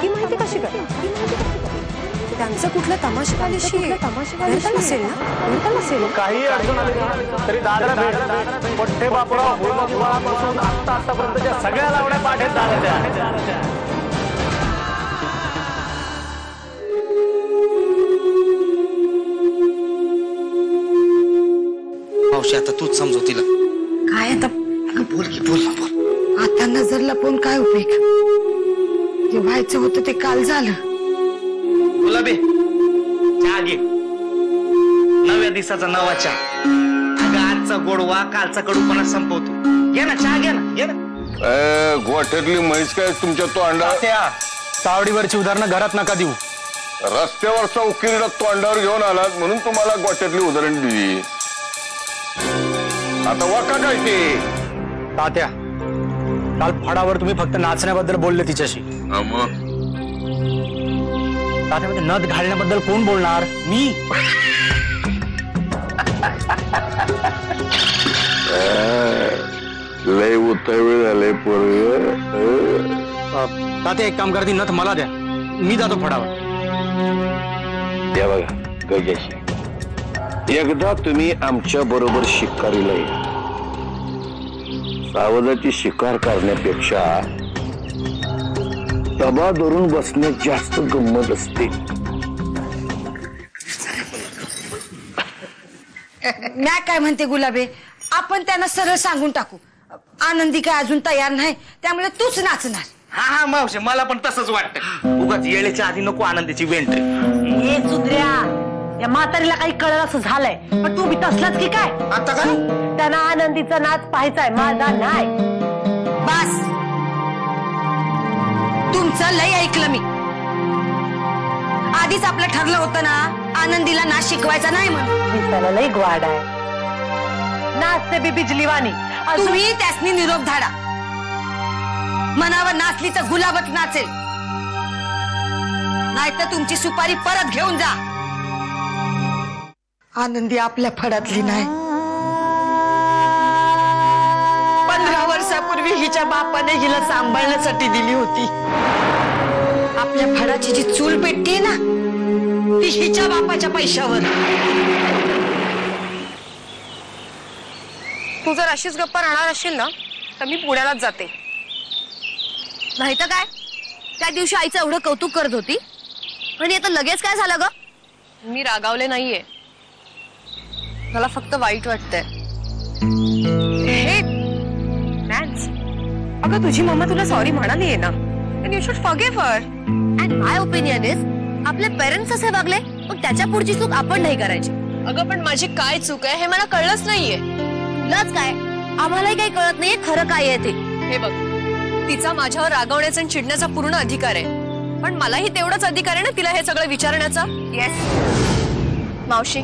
ही माहिती कशी काय? त्यांचं कुठलं तमाशेवाल्याशी नसेल ना? काही अडचण आली तरी दादाला भेट. पठ्ठे बापराव पासून आतापर्यंतच्या सगळ्या लावण्या पाठ आहेत दादाच्या. मावशी आता तूच समजव तिला. काय आता? बोल की बोल ना बोल. आता नजर लपवून काय उपयोग? जे व्हायचं होतं ते काल झालं. गुलाबी चहा घे. नव्या दिवसाचा नवा चहा. अगं आजचा गोडवा कालचा कडूपणा संपवतो. घे ना चहा, घे ना, घे ना. गोठ्यातली म्हैस काय तुमच्या तोंडावर? तावडीवरची उदाहरणं घरात नका देऊ. रस्त्यावरचा उकिरडा तोंडावर घेऊन आलात म्हणून तुम्हाला गोठ्यातली उदाहरण दिली. आता वाका काय ते? तात्या, काल फडावर तुम्ही फक्त नाचण्याबद्दल बोलले तिच्याशी. तात्यामध्ये नथ घालण्याबद्दल कोण बोलणार? मी. लय उतावळे झाले पोरग. तात्या एक काम करते, नथ मला द्या, मी जातो फडावर. या बघा गजाशी, एकदा तुम्ही आमच्या बरोबर शिकारीला या. सावधाची शिकार करण्यापेक्षा दबा धरून बसण्यात जास्त गंमत असते. मी काय म्हणते गुलाबे, आपण त्यांना सरळ सांगून टाकू. आनंदी काय अजून तयार नाही, त्यामुळे तूच नाचणार. हा मावशी, मला पण तसंच वाटतं. उगाच येळेच्या आधी नको आनंदीची वेंट्री. हे सुधऱ्या, या म्हातारीला काही कळलं असं झालंय, पण तू बी तसलाच की काय? आता काय? त्यांना आनंदीचा नाच पाहायचाय, माझा नाही. बस, तुमचं लय ऐकलं मी. आधीच आपलं ठरलं होतं ना, आनंदीला नाच शिकवायचा नाही म्हणून. दिसायला लय ग्वाड आहे, नाचते बी बिजलीवाणी. तुम्ही त्यासनी निरोप धाडा. मनावर नाचली तर गुलाबच नाचेल, नाहीतर तुमची सुपारी परत घेऊन जा. आनंदी आपल्या फडातली नाही. 15 वर्षापूर्वी हिच्या बापाने हिला सांभाळण्यासाठी दिली होती. आपल्या फडाची जी चूल पेटतीये ना, ती हिच्या बापाच्या पैशावर. तू जर अशीच गप्पा राहणार असशील ना, तर मी पुण्यालाच जाते. नाही तर काय, त्या दिवशी आईचं एवढं कौतुक करत होती आणि आता लगेच काय झालं ग? मी रागावले नाहीये, मला फक्त वाईट वाटतंय. हे नॅन्स, अगं तुझी मम्मा तुला सॉरी म्हणालीये ना, and you should forgive her. And my opinion is, आपले पेरेंट्स असे वागले, मग त्याच्या पुढची चूक आपण नाही करायची. अगं पण माझी काय चूक आहे हे मला कळलंच नाहीये. तुलाच काय, आम्हालाही काही कळत नाहीये खरं काय आहे ते. हे बघ, तिचा माझ्यावर रागवण्याचा आणि चिडण्याचा पूर्ण अधिकार आहे, पण मलाही तेवढाच अधिकार आहे ना तिला हे सगळं विचारण्याचा. येस मावशी,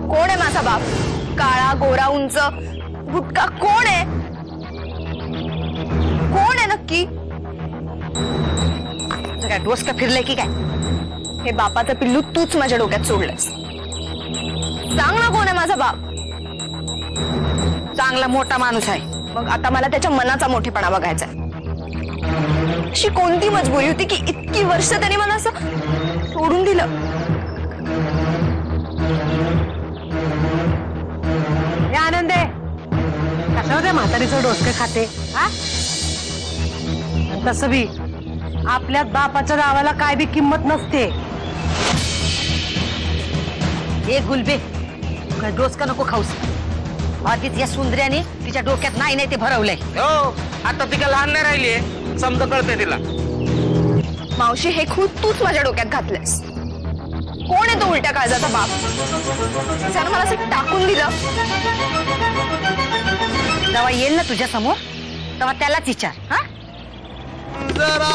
कोण आहे माझा बाप? काळा गोरा उंच गुटका कोण आहे? कोण आहे नक्की? काय डोसका फिरलंय की काय? हे बापाचं पिल्लू तूच माझ्या डोक्यात सोडलंस. सांग ना कोण आहे माझा बाप? चांगला मोठा माणूस आहे. मग आता मला त्याच्या मनाचा मोठेपणा बघायचा. अशी कोणती मजबुरी होती की इतकी वर्ष त्याने मला असं सोडून दिलं? हे आनंद आहे, कशावर त्या म्हातारीचं डोसकं खाते? हा, तसं बी आपल्या बापाच्या नावाला काय बी किंमत नसते. हे गुलबे, काय डोसका नको खाऊस. आधीच या सुंदर्याने तिच्या डोक्यात नाही नाही ते भरवलंय. हो, आता ती काय लहान नाही राहिलीये, समजा कळतंय तिला. मावशी, हे खूप तूच माझ्या डोक्यात घातलंस. कोण आहे तो उलट्या काळजाचा बाप? त्यानं मला असं टाकून दिलं. जेव्हा येईल ना तुझ्या समोर, तेव्हा त्यालाच विचार. हा, जरा